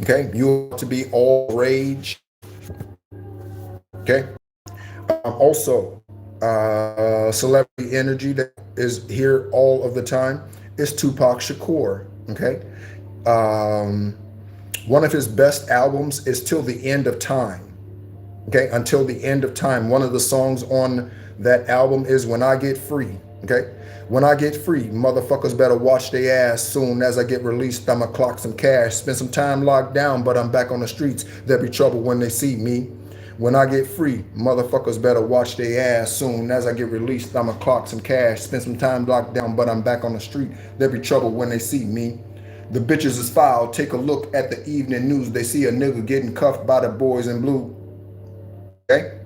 okay, you want to be all rage, okay? Also, celebrity energy that is here all of the time is Tupac Shakur, okay? One of his best albums is Till the End of Time, okay? Until the End of Time. One of the songs on that album is When I Get Free, okay? When I get free, motherfuckers better watch their ass. Soon as I get released, I'ma clock some cash. Spend some time locked down, but I'm back on the streets. There'll be trouble when they see me. When I get free, motherfuckers better watch their ass. Soon as I get released, I'ma clock some cash. Spend some time locked down, but I'm back on the street. There'll be trouble when they see me. The bitches is foul. Take a look at the evening news. They see a nigga getting cuffed by the boys in blue. Okay?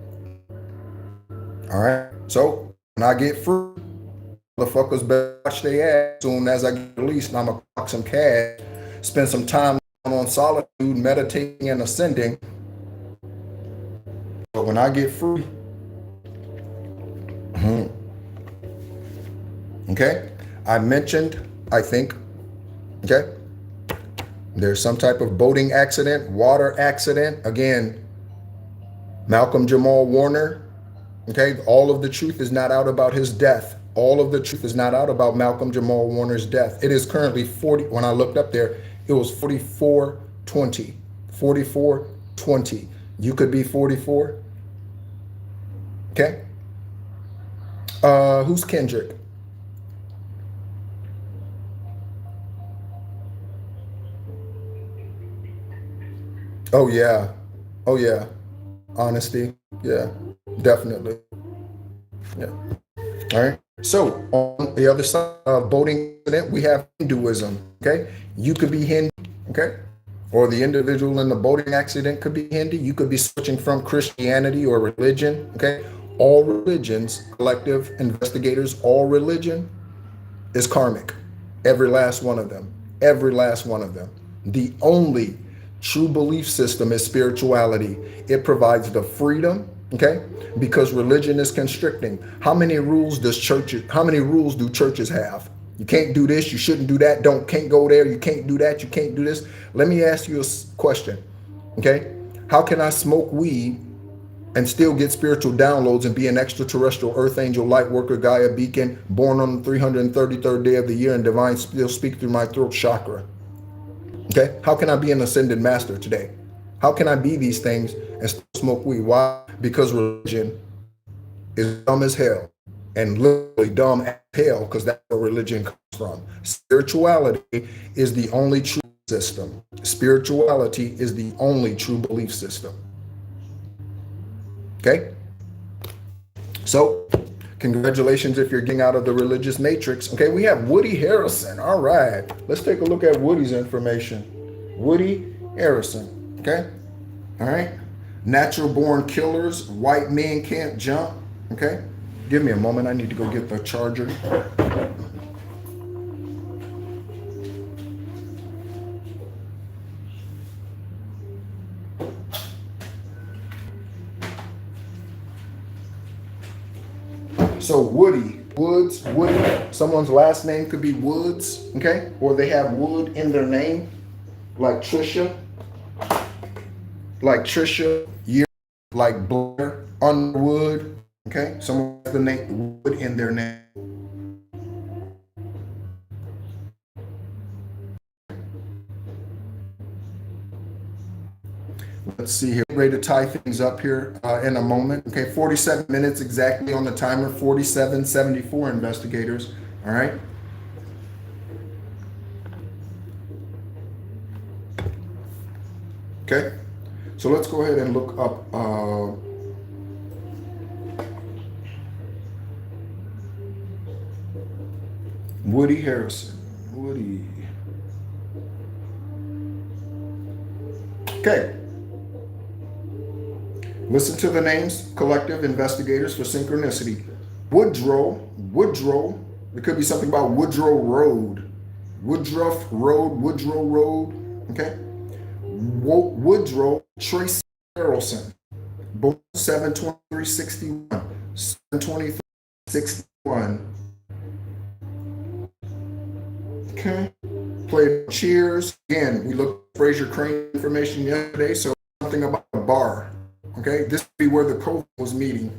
All right. So, when I get free, motherfuckers better watch their ass. Soon as I get released, I'ma clock some cash. Spend some time on solitude, meditating and ascending. But when I get free, okay, I mentioned, I think, okay, there's some type of boating accident, water accident. Again, Malcolm Jamal Warner, okay, all of the truth is not out about his death. All of the truth is not out about Malcolm Jamal Warner's death. It is currently 40, when I looked up there, it was 44-20. 44-20. You could be 44. Okay. Who's Kendrick? Oh yeah. Oh yeah. Honesty. Yeah. Definitely. Yeah. All right. So on the other side of boating incident, we have Hinduism. Okay. You could be Hindu. Okay. Or the individual in the boating accident could be Hindu. You could be switching from Christianity or religion. Okay. All religions, collective investigators, all religion is karmic. Every last one of them. Every last one of them. The only true belief system is spirituality. It provides the freedom, okay? Because religion is constricting. How many rules do churches have? You can't do this, you shouldn't do that, can't go there, you can't do that, you can't do this. Let me ask you a question, okay? How can I smoke weed and still get spiritual downloads and be an extraterrestrial earth angel, light worker, Gaia beacon, born on the 333rd day of the year, and divine still speak through my throat chakra? Okay, how can I be an ascended master today? How can I be these things and still smoke weed? Why? Because religion is dumb as hell, and literally dumb as hell, because that's where religion comes from. Spirituality is the only true system. Spirituality is the only true belief system. Okay? So, congratulations if you're getting out of the religious matrix. Okay, we have Woody Harrelson. All right, let's take a look at Woody's information. Woody Harrelson. Okay, all right. Natural born killers. White men can't jump. Okay, give me a moment. I need to go get the charger. So Woody, Woods, Woody, someone's last name could be Woods, okay? Or they have Wood in their name, like Trisha, Year, like Blair Underwood, okay? Someone has the name Wood in their name. Let's see here. Ready to tie things up here in a moment. Okay, 47 minutes exactly on the timer. 47:74 investigators. All right. Okay. So let's go ahead and look up Woody Harrelson. Woody. Okay. Listen to the names, collective investigators for synchronicity. Woodrow, it could be something about Woodrow Road. Woodruff Road, Woodrow Road, okay? Woodrow Tracy Harrelson, born 7/23/61, 7/23/61. Okay, played Cheers. Again, we looked at Fraser Crane information yesterday, so something about a bar. Okay, this would be where the Coven was meeting.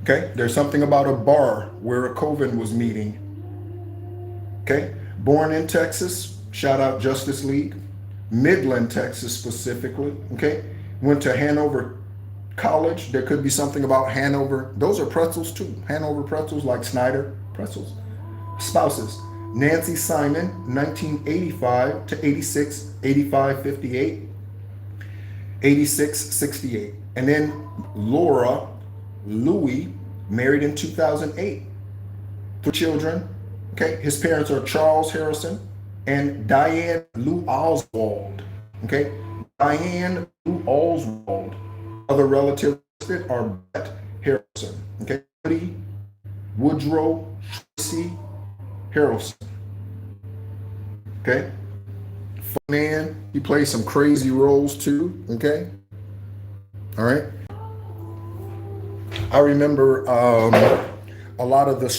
Okay, there's something about a bar where a Coven was meeting. Okay, born in Texas, shout out Justice League, Midland, Texas specifically. Okay, went to Hanover College. There could be something about Hanover. Those are pretzels too. Hanover pretzels, like Snyder pretzels. Spouses: Nancy Simon, 1985 to 86, 85, 58. 86, 68. And then Laura Louie, married in 2008. 3 children. Okay, his parents are Charles Harrison and Diane Lou Oswald. Okay, Diane Lou Oswald. Other relatives are Brett Harrison. Okay, Woodrow Tracy Harrelson. Okay. Man, he plays some crazy roles too. Okay, all right. I remember a lot of the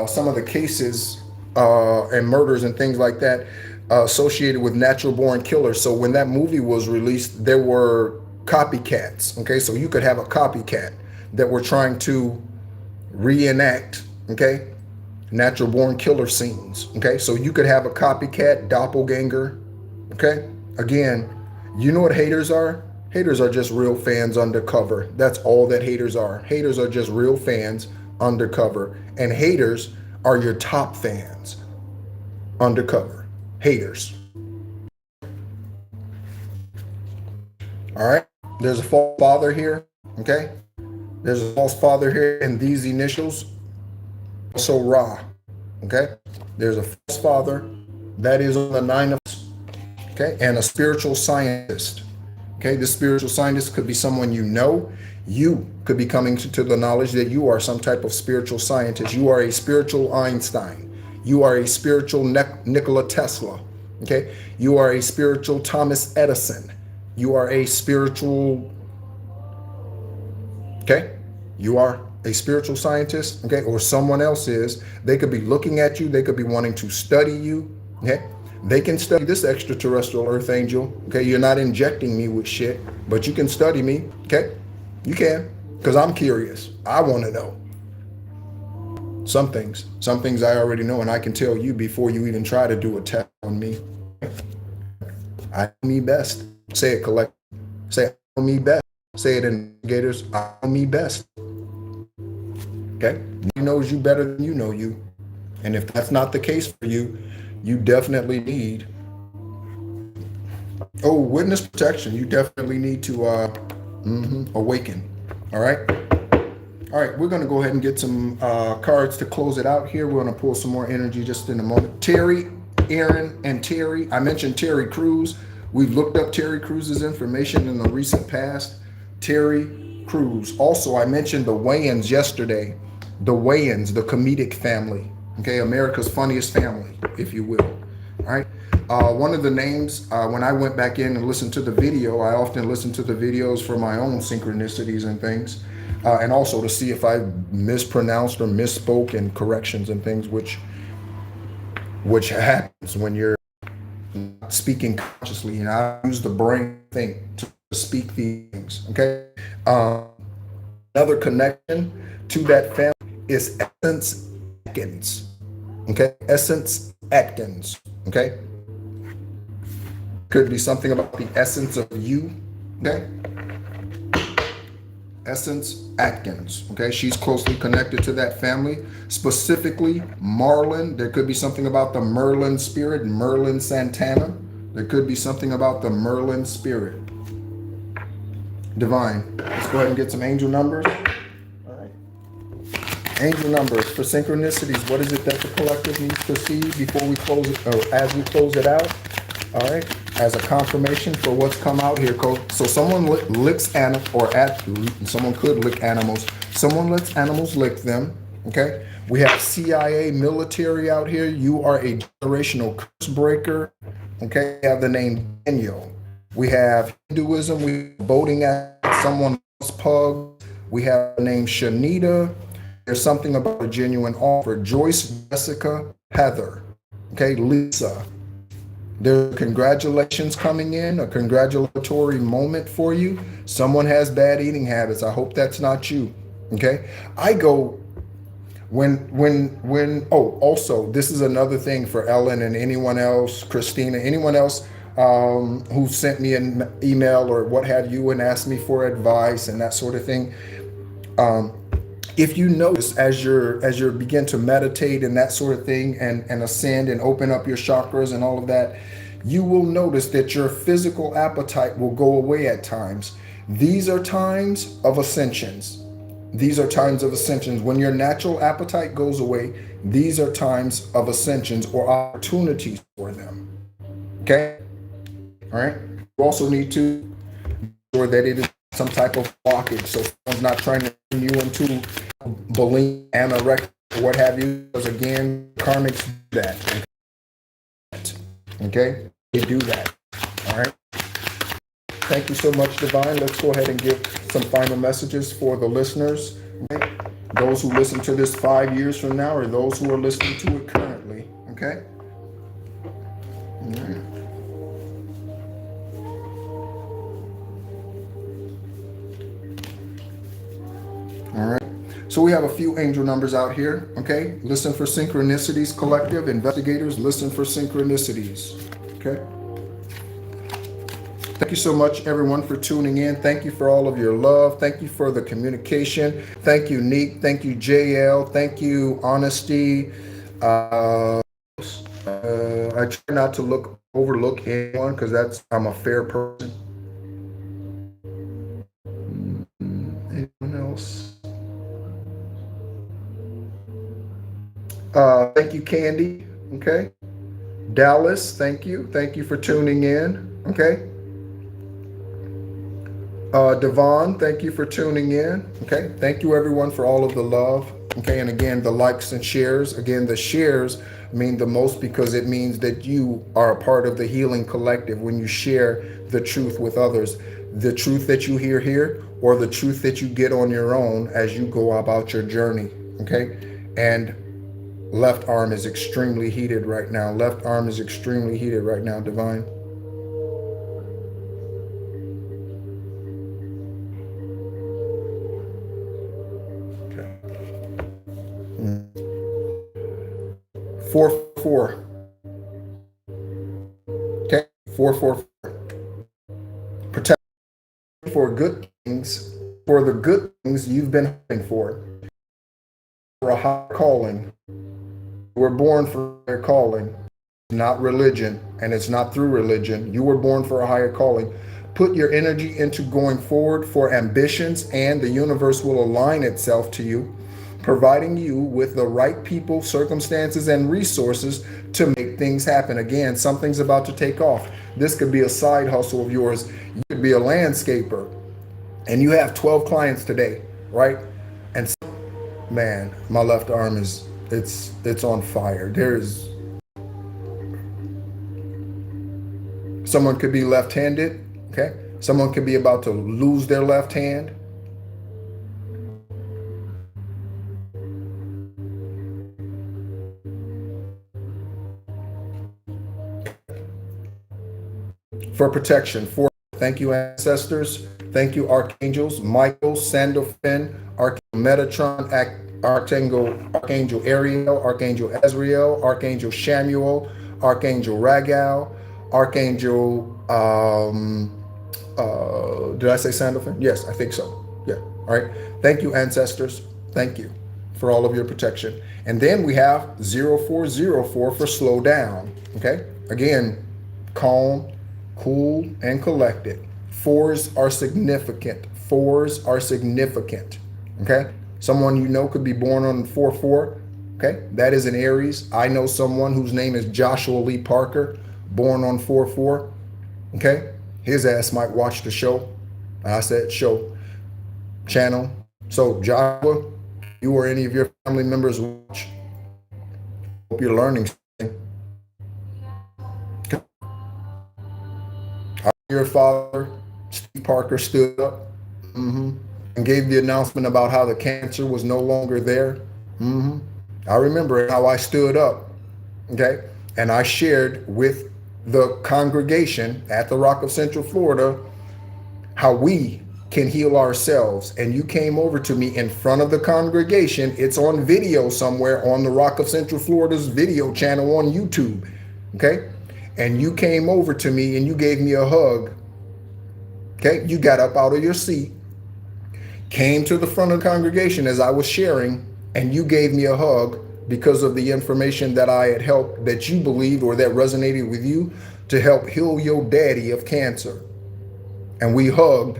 some of the cases and murders and things like that associated with natural born killers. So when that movie was released, there were copycats. Okay, so you could have a copycat that were trying to reenact. Okay, natural born killer scenes. Okay, so you could have a copycat doppelganger. Okay, again, you know what haters are? Haters are just real fans undercover. That's all that haters are. Haters are just real fans undercover. And haters are your top fans undercover. Haters. All right, there's a false father here. Okay, there's a false father here, and these initials, also Ra. Okay, there's a false father that is on the 9 of. Okay, and a spiritual scientist. Okay, this spiritual scientist could be someone you know. You could be coming to the knowledge that you are some type of spiritual scientist. You are a spiritual Einstein. You are a spiritual Nikola Tesla. Okay, you are a spiritual Thomas Edison. You are a spiritual. Okay, you are a spiritual scientist. Okay, or someone else is. They could be looking at you. They could be wanting to study you. Okay. They can study this extraterrestrial earth angel. Okay, you're not injecting me with shit, but you can study me. Okay, you can, because I'm curious. I want to know some things. Some things I already know, and I can tell you before you even try to do a test on me. I know me best. Say it collect. Say I know me best. Say it, investigators. I know me best. Okay, he knows you better than you know you, and if that's not the case for you, you definitely need witness protection. You definitely need to awaken. All right. All right, we're going to go ahead and get some cards to close it out here. We're going to pull some more energy just in a moment. Terry, Aaron, and Terry. I mentioned Terry Crews. We've looked up Terry Crews's information in the recent past. Terry Crews. Also, I mentioned the Wayans yesterday. The Wayans, the comedic family. Okay, America's funniest family, if you will. All right. One of the names, when I went back in and listened to the video, I often listen to the videos for my own synchronicities and things. And also to see if I mispronounced or misspoke and corrections and things, which happens when you're speaking consciously. And I use the brain thing to speak these things. Okay. Another connection to that family is Essence Atkins. Okay, Essence Atkins. Okay, could be something about the essence of you. Okay. Essence Atkins. Okay, she's closely connected to that family, specifically Marlin. There could be something about the Merlin spirit, Merlin Santana. There could be something about the Merlin spirit. Divine. Let's go ahead and get some angel numbers. All right. Angel numbers for synchronicities. What is it that the collective needs to see before we close it, or as we close it out? All right. As a confirmation for what's come out here, Coach. So someone licks animals, or someone could lick animals. Someone lets animals lick them. Okay. We have CIA military out here. You are a generational curse breaker. Okay. We have the name Daniel. We have Hinduism. We have boating at someone else's pug. We have the name Shanita. There's something about a genuine offer. Joyce, Jessica, Heather. Okay. Lisa. There's congratulations coming in, a congratulatory moment for you. Someone has bad eating habits. I hope that's not you. Okay. I go also, this is another thing for Ellen and anyone else, Christina, anyone else who sent me an email or what have you and asked me for advice and that sort of thing. If you notice as you begin to meditate and that sort of thing and ascend and open up your chakras and all of that, you will notice that your physical appetite will go away at times. These are times of ascensions. These are times of ascensions. When your natural appetite goes away, these are times of ascensions or opportunities for them. Okay? All right? You also need to ensure that it is some type of blockage. So someone's not trying to turn you into bulimia, anorexia, or what have you. Because again, karmics do that. Okay? They do that. All right? Thank you so much, Divine. Let's go ahead and give some final messages for the listeners. Okay? Those who listen to this 5 years from now or those who are listening to it currently. Okay? All right. All right. So we have a few angel numbers out here. Okay. Listen for synchronicities, collective. Investigators, listen for synchronicities. Okay. Thank you so much, everyone, for tuning in. Thank you for all of your love. Thank you for the communication. Thank you, Neek. Thank you, JL. Thank you, Honesty. I try not to overlook anyone because I'm a fair person. Anyone else? Thank you, Candy. Okay. Dallas, thank you. Thank you for tuning in. Okay. Devon, thank you for tuning in. Okay. Thank you, everyone, for all of the love. Okay. And again, the likes and shares. Again, the shares mean the most because it means that you are a part of the healing collective when you share the truth with others. The truth that you hear here or the truth that you get on your own as you go about your journey. Okay. And Left arm is extremely heated right now. Left arm is extremely heated right now, Divine. Okay. 444. Okay. 444. Protect for good things, for the good things you've been hoping for a higher calling. You were born for a higher calling, not religion, and it's not through religion. You were born for a higher calling. Put your energy into going forward for ambitions, and the universe will align itself to you, providing you with the right people, circumstances, and resources to make things happen. Again, something's about to take off. This could be a side hustle of yours. You could be a landscaper, and you have 12 clients today, right? And man, my left arm is it's on fire. There's someone could be left-handed, okay? Someone could be about to lose their left hand. For protection, for thank you, ancestors. Thank you, archangels, Michael, Sandalphon, Archangel Metatron, Archangel Ariel, Archangel Azrael, Archangel Shamuel, Archangel Ragal, Archangel, did I say Sandalphon? Yes, I think so. Yeah. All right. Thank you, ancestors. Thank you for all of your protection. And then we have 0404 for slow down. Okay. Again, calm, cool, and collected. Fours are significant. Fours are significant. Okay. Someone you know could be born on 4-4. Okay. That is an Aries. I know someone whose name is Joshua Lee Parker, born on 4-4. Okay. His ass might watch the show. I said show, channel. So Joshua, you or any of your family members watch. Hope you're learning something. Your father, Steve Parker, stood up and gave the announcement about how the cancer was no longer there. I remember how I stood up, okay, and I shared with the congregation at the Rock of Central Florida how we can heal ourselves. And you came over to me in front of the congregation. It's on video somewhere on the Rock of Central Florida's video channel on YouTube, okay? And you came over to me and you gave me a hug, okay? You got up out of your seat, came to the front of the congregation as I was sharing, and you gave me a hug because of the information that I had helped, that you believed or that resonated with you, to help heal your daddy of cancer. And we hugged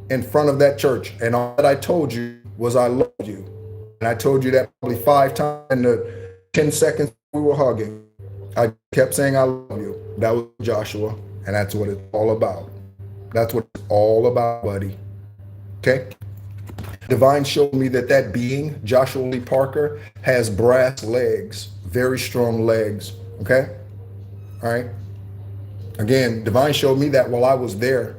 in front of that church. And all that I told you was I loved you. And I told you that probably 5 times in the 10 seconds we were hugging. I kept saying I love you. That was Joshua. And that's what it's all about. That's what it's all about, buddy. Okay? Divine showed me that being, Joshua Lee Parker, has brass legs, very strong legs, okay? All right? Again, Divine showed me that while I was there,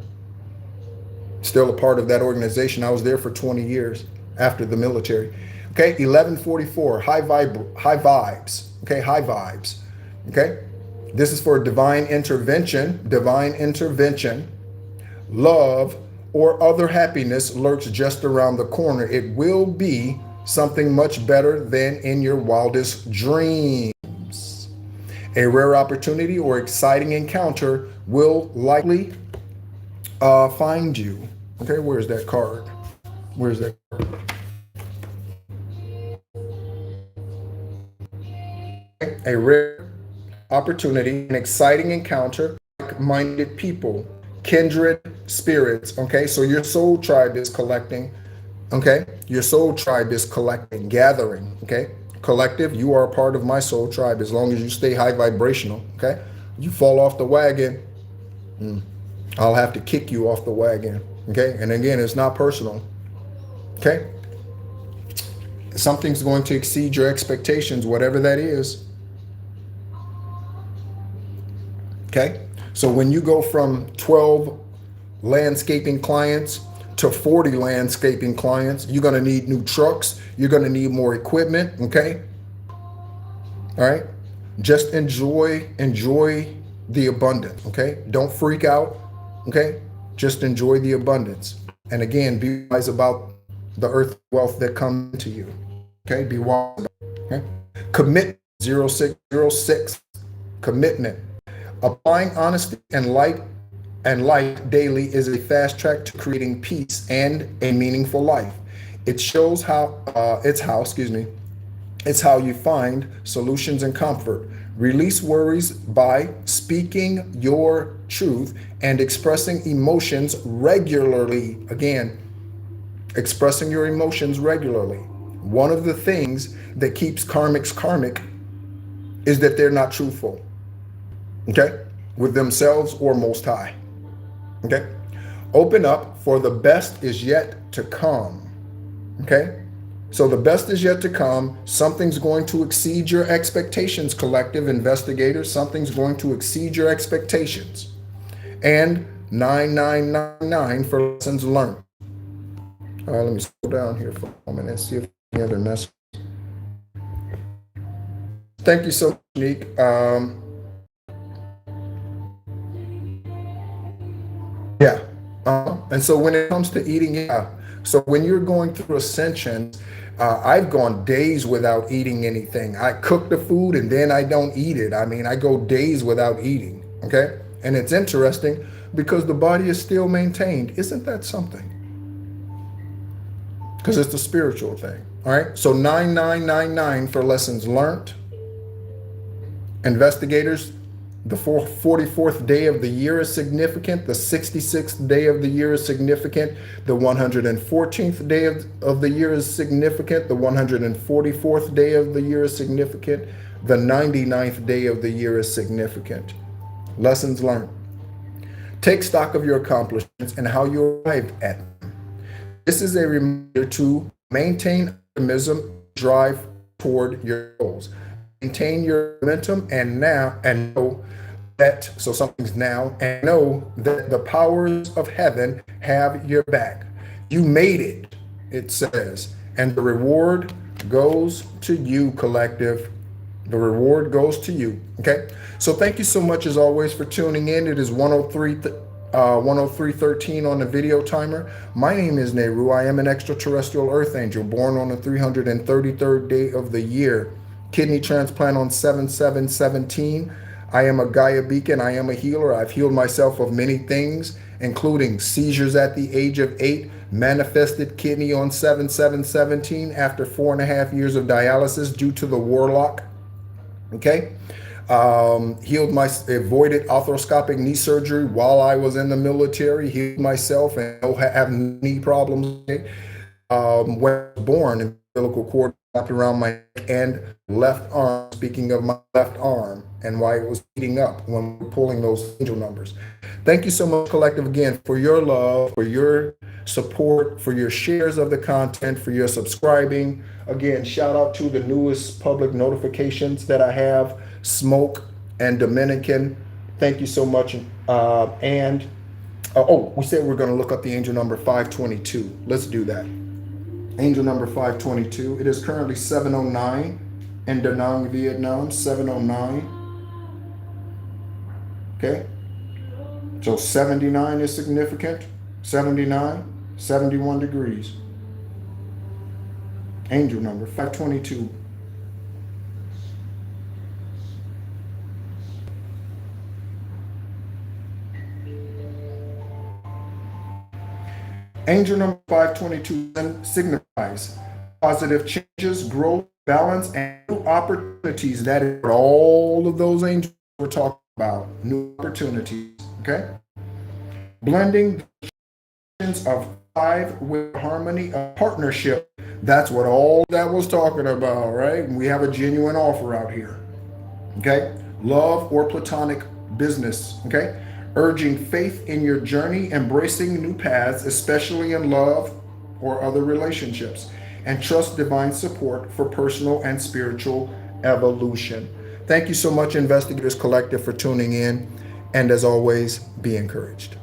still a part of that organization. I was there for 20 years after the military. Okay, 1144, high vibes, okay, high vibes, okay? This is for divine intervention, love, or other happiness lurks just around the corner. It will be something much better than in your wildest dreams. A rare opportunity or exciting encounter will likely find you. Okay, where's that card? Where's that card? A rare opportunity, an exciting encounter, like-minded people, kindred spirits. Okay, so your soul tribe is collecting. Okay, your soul tribe is collecting, gathering. Okay, collective, you are a part of my soul tribe as long as you stay high vibrational. Okay, you fall off the wagon, I'll have to kick you off the wagon. Okay, and again, it's not personal. Okay, something's going to exceed your expectations, whatever that is. Okay, so when you go from 12 landscaping clients to 40 landscaping clients, you're going to need new trucks. You're going to need more equipment. Okay, All right. Just enjoy the abundance. Okay. Don't freak out. Okay. Just enjoy the abundance. And again, be wise about the earth wealth that comes into you. Okay. Be wise about it. Okay. Commit 0606. Commitment. Applying honesty and light daily is a fast track to creating peace and a meaningful life. It shows how it's how you find solutions and comfort. Release worries by speaking your truth and expressing emotions regularly. Again, expressing your emotions regularly. One of the things that keeps karmics karmic is that they're not truthful, okay, with themselves or Most High. Okay? Open up, for the best is yet to come. Okay? So the best is yet to come. Something's going to exceed your expectations, collective investigators. Something's going to exceed your expectations. And 9999 for lessons learned. All right, let me scroll down here for a moment and see if any other message. Thank you so much, Nick. Yeah. And so when it comes to eating, yeah. So when you're going through ascension, I've gone days without eating anything. I cook the food and then I don't eat it. I mean, I go days without eating. Okay. And it's interesting because the body is still maintained. Isn't that something? Because it's a spiritual thing. All right. So 9999 for lessons learned. Investigators, the 44th day of the year is significant. The 66th day of the year is significant. The 114th day of the year is significant. The 144th day of the year is significant. The 99th day of the year is significant. Lessons learned. Take stock of your accomplishments and how you arrived at them. This is a reminder to maintain optimism, drive toward your goals. Maintain your momentum and know that, so something's now, and know that the powers of heaven have your back. You made it, it says, and the reward goes to you, collective. The reward goes to you. Okay. So thank you so much as always for tuning in. It is 103:13 on the video timer. My name is Nehru. I am an extraterrestrial earth angel born on the 333rd day of the year. Kidney transplant on 7/7/17. I am a Gaia beacon. I am a healer. I've healed myself of many things, including seizures at the age of 8, manifested kidney on 7/7/17 after 4.5 years of dialysis due to the warlock. Okay. Avoided arthroscopic knee surgery while I was in the military, healed myself and don't have knee problems. Okay? When I was born, umbilical cord wrapped around my neck and left arm, speaking of my left arm and why it was heating up when we were pulling those angel numbers. Thank you so much, collective, again, for your love, for your support, for your shares of the content, for your subscribing. Again, shout out to the newest public notifications that I have, Smoke and Dominican. Thank you so much. We said we're going to look up the angel number 522. Let's do that. Angel number 522. It is currently 7:09 in Da Nang, Vietnam. 7:09. Okay. So 79 is significant. 79, 71 degrees. Angel number 522. Angel number 522 signifies positive changes, growth, balance, and new opportunities. That is what all of those angels we're talking about. New opportunities. Okay? Blending of 5 with harmony of partnership. That's what all that was talking about, right? And we have a genuine offer out here. Okay? Love or platonic business. Okay? Urging faith in your journey, embracing new paths, especially in love or other relationships, and trust divine support for personal and spiritual evolution. Thank you so much, Investigators Collective, for tuning in. And as always, be encouraged.